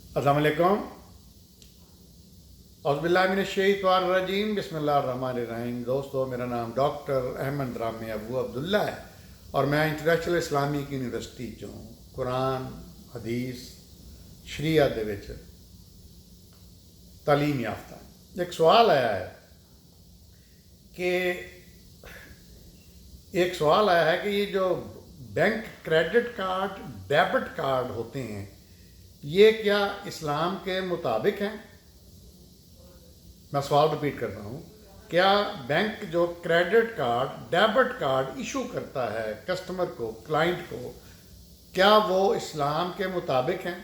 अस्सलाम वालेकुम। औज़ुबिल्लाहिमिनश्शैतानिर्रजीम बिस्मिल्लाहिर्रहमानिर्रहीम। दोस्तों, मेरा नाम डॉक्टर अहमद रामी अबू अब्दुल्ला है और मैं इंटरनेशनल इस्लामिक यूनिवर्सिटी चों कुरान हदीस शरीयत दे विच तालीम याफ्ता। एक सवाल आया है कि ये जो bank credit card debit card होते हैं, ये क्या इस्लाम के मुताबिक हैं? मैं सवाल रिपीट करता हूँ, क्या बैंक जो credit card debit card issue करता है कस्टमर को, क्लाइंट को, क्या वो इस्लाम के मुताबिक हैं?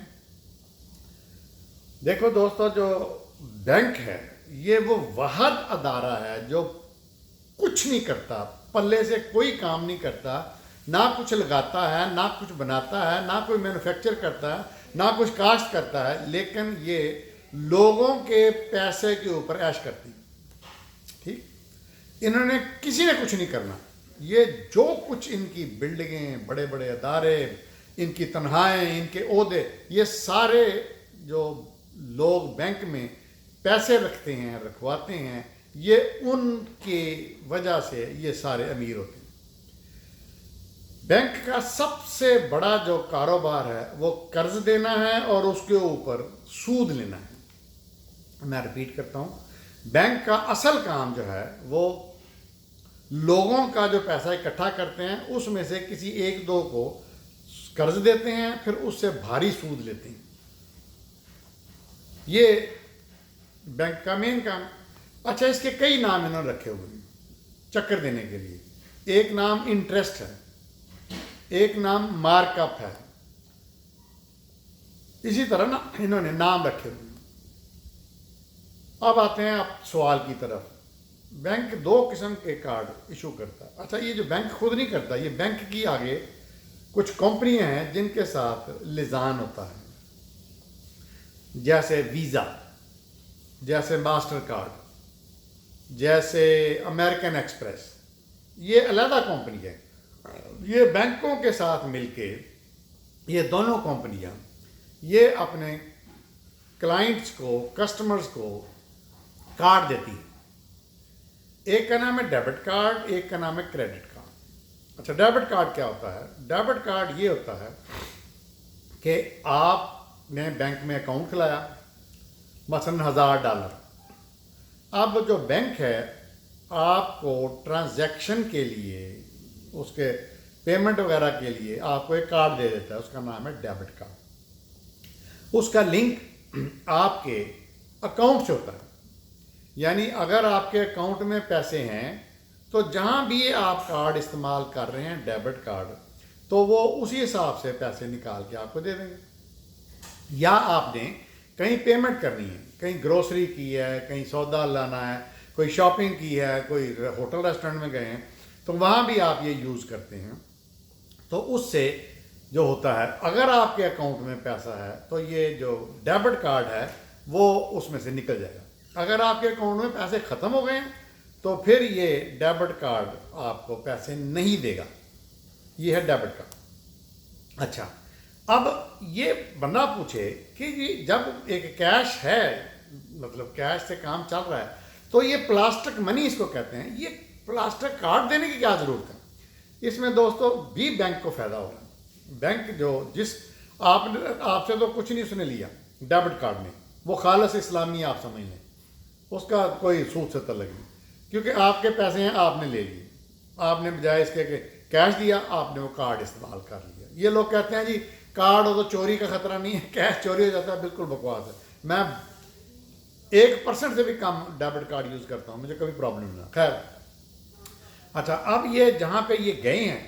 देखो दोस्तों, जो बैंक है ये वो वाहद अदारा है जो कुछ नहीं करता, पल्ले से कोई काम नहीं करता, ना कुछ लगाता है, ना कुछ बनाता है, ना कोई मैन्युफैक्चर करता है, ना कुछ काश्त करता है, लेकिन ये लोगों के पैसे के ऊपर ऐश करती है। ठीक, इन्होंने किसी ने कुछ नहीं करना। ये जो कुछ इनकी बिल्डिंगें, बड़े बड़े अदारे, इनकी तनख्वाहें, इनके ओहदे, ये सारे जो लोग बैंक में पैसे रखते हैं, रखवाते हैं, ये उनकी वजह से ये सारे अमीर होते हैं। बैंक का सबसे बड़ा जो कारोबार है वो कर्ज देना है और उसके ऊपर सूद लेना है। मैं रिपीट करता हूँ, बैंक का असल काम जो है वो लोगों का जो पैसा इकट्ठा करते हैं उसमें से किसी एक दो को कर्ज देते हैं, फिर उससे भारी सूद लेते हैं। ये बैंक का मेन काम। अच्छा, इसके कई नाम इन्होंने रखे हुए हैं चक्कर देने के लिए। एक नाम इंटरेस्ट है, एक नाम मार्कअप है, इसी तरह ना इन्होंने नाम रखे हुए हैं। अब आते हैं आप सवाल की तरफ। बैंक दो किस्म के कार्ड इशू करता है। अच्छा, ये जो बैंक खुद नहीं करता, ये बैंक की आगे कुछ कंपनियां हैं जिनके साथ लिजान होता है, जैसे वीज़ा, जैसे मास्टर कार्ड, जैसे अमेरिकन एक्सप्रेस। ये अलहदा कंपनी है। ये बैंकों के साथ मिलके, ये दोनों कंपनियां ये अपने क्लाइंट्स को, कस्टमर्स को कार्ड देती है। एक का नाम है डेबिट कार्ड, एक का नाम है क्रेडिट कार्ड। अच्छा, डेबिट कार्ड क्या होता है? डेबिट कार्ड ये होता है कि आपने बैंक में अकाउंट खुलाया, मसलन $1000। अब जो बैंक है आपको ट्रांजैक्शन के लिए, उसके पेमेंट वगैरह के लिए आपको एक कार्ड दे देता है, उसका नाम है डेबिट कार्ड। उसका लिंक आपके अकाउंट से होता है। यानी अगर आपके अकाउंट में पैसे हैं तो जहाँ भी आप कार्ड इस्तेमाल कर रहे हैं डेबिट कार्ड, तो वो उसी हिसाब से पैसे निकाल के आपको दे देंगे। या आपने कहीं पेमेंट करनी है, कहीं ग्रोसरी की है, कहीं सौदा लाना है, कोई शॉपिंग की है, कोई होटल रेस्टोरेंट में गए हैं, तो वहाँ भी आप ये यूज़ करते हैं। तो उससे जो होता है, अगर आपके अकाउंट में पैसा है तो ये जो डेबिट कार्ड है वो उसमें से निकल जाएगा। अगर आपके अकाउंट में पैसे ख़त्म हो गए हैं तो फिर ये डेबिट कार्ड आपको पैसे नहीं देगा। ये है डेबिट कार्ड। अच्छा, अब ये बंदा पूछे कि ये जब एक कैश है, मतलब कैश से काम चल रहा है, तो ये प्लास्टिक मनी इसको कहते हैं, ये प्लास्टिक कार्ड देने की क्या ज़रूरत है? इसमें दोस्तों भी बैंक को फ़ायदा हो रहा है। बैंक जो आपसे तो कुछ नहीं उसने लिया डेबिट कार्ड में, वो खालस इस्लामी आप समझ लें, उसका कोई सूद से तल्लुक नहीं, क्योंकि आपके पैसे हैं, आपने ले लिए, आपने बजाय इसके कि कैश दिया, आपने वो कार्ड इस्तेमाल कर लिया। ये लोग कहते हैं जी कार्ड हो तो चोरी का खतरा नहीं है, कैश चोरी हो जाता है। बिल्कुल बकवास है। मैं 1% से भी कम डेबिट कार्ड यूज़ करता हूँ, मुझे कभी प्रॉब्लम नहीं। खैर, अच्छा, अब ये जहाँ पे ये गए हैं,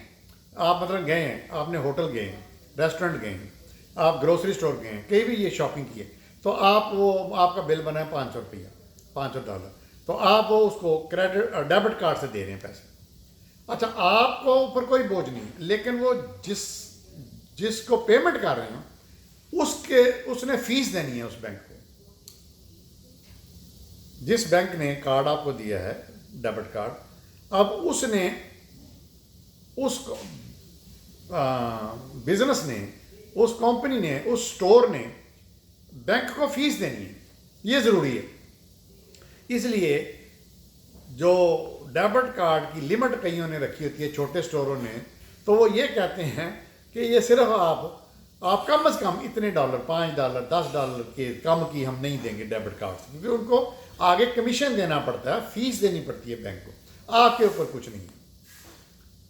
आप मतलब गए हैं, आपने होटल गए हैं, रेस्टोरेंट गए हैं, आप ग्रोसरी स्टोर गए हैं, कहीं भी ये शॉपिंग की है, तो आप वो आपका बिल बना है $500, $500, तो आप वो उसको क्रेडिट डेबिट कार्ड से दे रहे हैं पैसे। अच्छा, आपको ऊपर कोई बोझ नहीं, लेकिन वो जिसको पेमेंट कर रहे हैं उसने फीस देनी है उस बैंक को। जिस बैंक ने कार्ड आपको दिया है डेबिट कार्ड, अब उसने उस बिजनेस ने, उस कंपनी ने, उस स्टोर ने बैंक को फीस देनी है, ये ज़रूरी है। इसलिए जो डेबिट कार्ड की लिमिट कईयों ने रखी होती है, छोटे स्टोरों ने, तो वो ये कहते हैं कि ये सिर्फ आप कम से कम इतने डॉलर, $5, $10 के कम की हम नहीं देंगे डेबिट कार्ड से, क्योंकि उनको आगे कमीशन देना पड़ता है, फीस देनी पड़ती है बैंक को, आपके ऊपर कुछ नहीं है।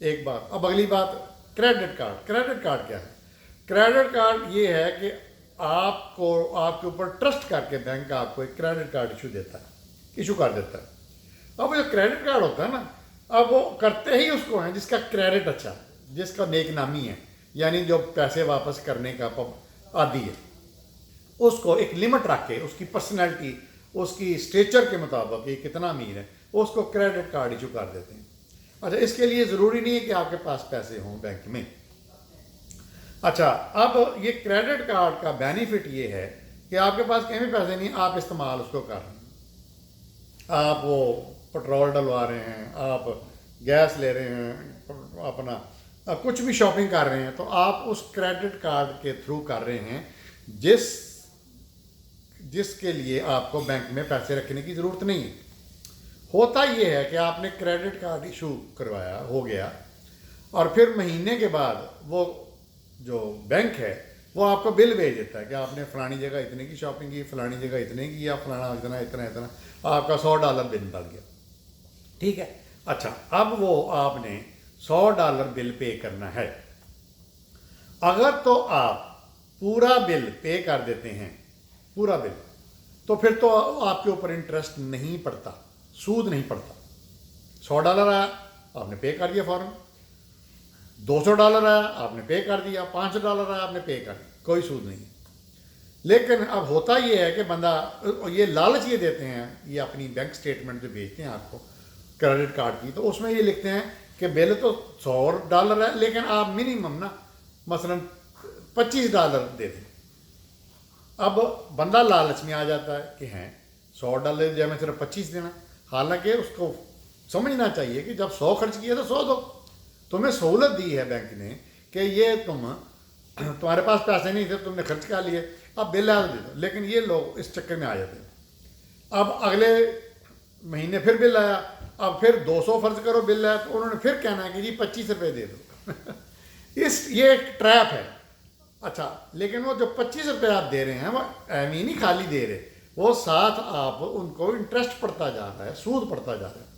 एक बात। अब अगली बात, क्रेडिट कार्ड। क्रेडिट कार्ड क्या है? क्रेडिट कार्ड ये है कि आपको, आपके ऊपर ट्रस्ट करके बैंक आपको एक क्रेडिट कार्ड इशू कर देता है। अब जो क्रेडिट कार्ड होता है ना, अब वो करते ही उसको हैं जिसका क्रेडिट अच्छा है, जिसका नेक नामी है, यानी जो पैसे वापस करने का आदी है, उसको एक लिमिट रख के उसकी पर्सनैलिटी, उसकी स्टेचर के मुताबिक ये कितना अमीर है, उसको क्रेडिट कार्ड इशू कर देते हैं। अच्छा, इसके लिए ज़रूरी नहीं है कि आपके पास पैसे हों बैंक में। अच्छा, अब ये क्रेडिट कार्ड का बेनिफिट ये है कि आपके पास कहीं भी पैसे नहीं, आप इस्तेमाल उसको कर रहे हैं, आप वो पेट्रोल डलवा रहे हैं, आप गैस ले रहे हैं, अपना कुछ भी शॉपिंग कर रहे हैं, तो आप उस क्रेडिट कार्ड के थ्रू कर रहे हैं जिसके लिए आपको बैंक में पैसे रखने की ज़रूरत नहीं है। होता ये है कि आपने क्रेडिट कार्ड इशू करवाया, हो गया, और फिर महीने के बाद वो जो बैंक है वो आपको बिल भेज देता है कि आपने फलानी जगह इतने की शॉपिंग की, फलानी जगह इतने की, या फलाना इतना इतना इतना, आपका $100 बिल बढ़ गया। ठीक है। अच्छा, अब वो आपने $100 बिल पे करना है। अगर तो आप पूरा बिल पे कर देते हैं, पूरा बिल, तो फिर तो आपके ऊपर इंटरेस्ट नहीं पड़ता, सूद नहीं पड़ता। $100 आया, आपने पे कर दिया फौरन। $200 आया, आपने पे कर दिया। $500 आया, आपने पे कर दिया, कोई सूद नहीं। लेकिन अब होता ये है कि बंदा, ये लालच ये देते हैं, ये अपनी बैंक स्टेटमेंट जो भेजते हैं आपको क्रेडिट कार्ड की, तो उसमें ये लिखते हैं कि बिल तो $100 है, लेकिन आप मिनिमम ना मसलन $25 दे दें। अब बंदा लालच में आ जाता है कि हैं $100 दे दिया, मैं सिर्फ 25 देना। हालांकि उसको समझना चाहिए कि जब 100 खर्च किया तो 100 दो। तुम्हें सहूलत दी है बैंक ने कि ये तुम्हारे पास पैसे नहीं थे, तुमने खर्च कर लिए, अब बिल आ दे दो। लेकिन ये लोग इस चक्कर में आ जाते हैं। अब अगले महीने फिर बिल आया, अब फिर 200 फर्ज करो बिल आया, तो उन्होंने फिर कहना है कि जी ₹25 दे दो। ये एक ट्रैप है। अच्छा, लेकिन वो जो ₹25 आप दे रहे हैं वो ऐवी नहीं खाली दे रहे, वो साथ आप उनको इंटरेस्ट पड़ता जा रहा है, सूद पड़ता जा रहा है।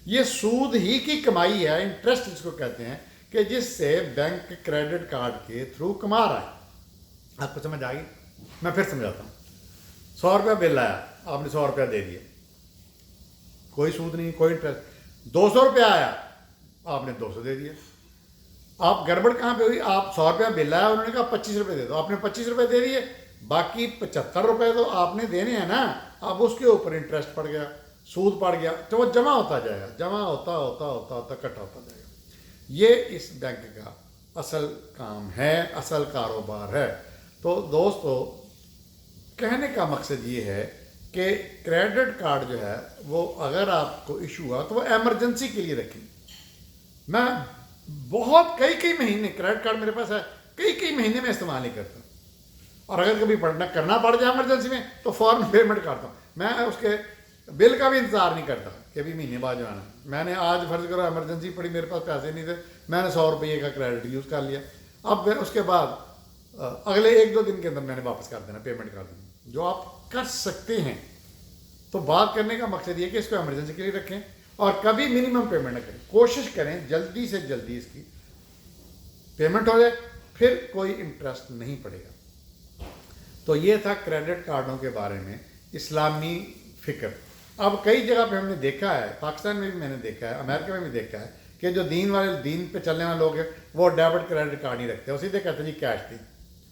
ये सूद ही की कमाई है, इंटरेस्ट जिसको कहते हैं, कि जिससे बैंक क्रेडिट कार्ड के थ्रू कमा रहा है। आपको समझ आ गई? मैं फिर समझाता हूँ। ₹100 बिल आया, आपने ₹100 दे दिए, कोई सूद नहीं, कोई इंटरेस्ट। ₹200 आया, आपने 200 दे दिया। आप गड़बड़ कहाँ पे हुई? आप ₹100 बिल आया, उन्होंने कहा ₹25 दे दो, आपने ₹25 दे दिए, बाकी ₹75 तो आपने देने हैं ना। अब उसके ऊपर इंटरेस्ट पड़ गया, सूद पड़ गया, तो वो जमा होता जाएगा, जमा होता होता होता होता इकट्ठा होता जाएगा। ये इस बैंक का असल काम है, असल कारोबार है। तो दोस्तों, कहने का मकसद ये है कि क्रेडिट कार्ड जो है वो अगर आपको इशू हुआ तो वो एमरजेंसी के लिए रखें। मैं बहुत कई महीने, क्रेडिट कार्ड मेरे पास है, कई महीने में इस्तेमाल नहीं करता, और अगर कभी करना पड़ जाए इमरजेंसी में तो फ़ौरन पेमेंट करता हूँ। मैं उसके बिल का भी इंतज़ार नहीं करता कि अभी महीने बाद जो आना। मैंने आज फर्ज करो इमरजेंसी पड़ी, मेरे पास पैसे नहीं थे, मैंने ₹100 का क्रेडिट यूज़ कर लिया। अब उसके बाद अगले 1-2 दिन के अंदर मैंने वापस कर देना, पेमेंट कर देना, जो आप कर सकते हैं। तो बात करने का मकसद ये कि इसको इमरजेंसी के लिए रखें और कभी मिनिमम पेमेंट न करें। कोशिश करें जल्दी से जल्दी इसकी पेमेंट हो जाए, फिर कोई इंटरेस्ट नहीं पड़ेगा। तो ये था क्रेडिट कार्डों के बारे में इस्लामी फ़िक्र। अब कई जगह पे हमने देखा है, पाकिस्तान में भी मैंने देखा है, अमेरिका में भी देखा है कि जो दीन पे चलने वाले लोग हैं वो डेबिट क्रेडिट कार्ड नहीं रखते, वो सीधे कहते हैं जी कैश दें।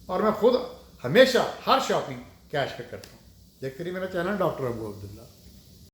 और मैं खुद हमेशा हर शॉपिंग कैश पे करता हूँ। देखते रहिए मेरा चैनल डॉक्टर अबू अब्दुल्ला।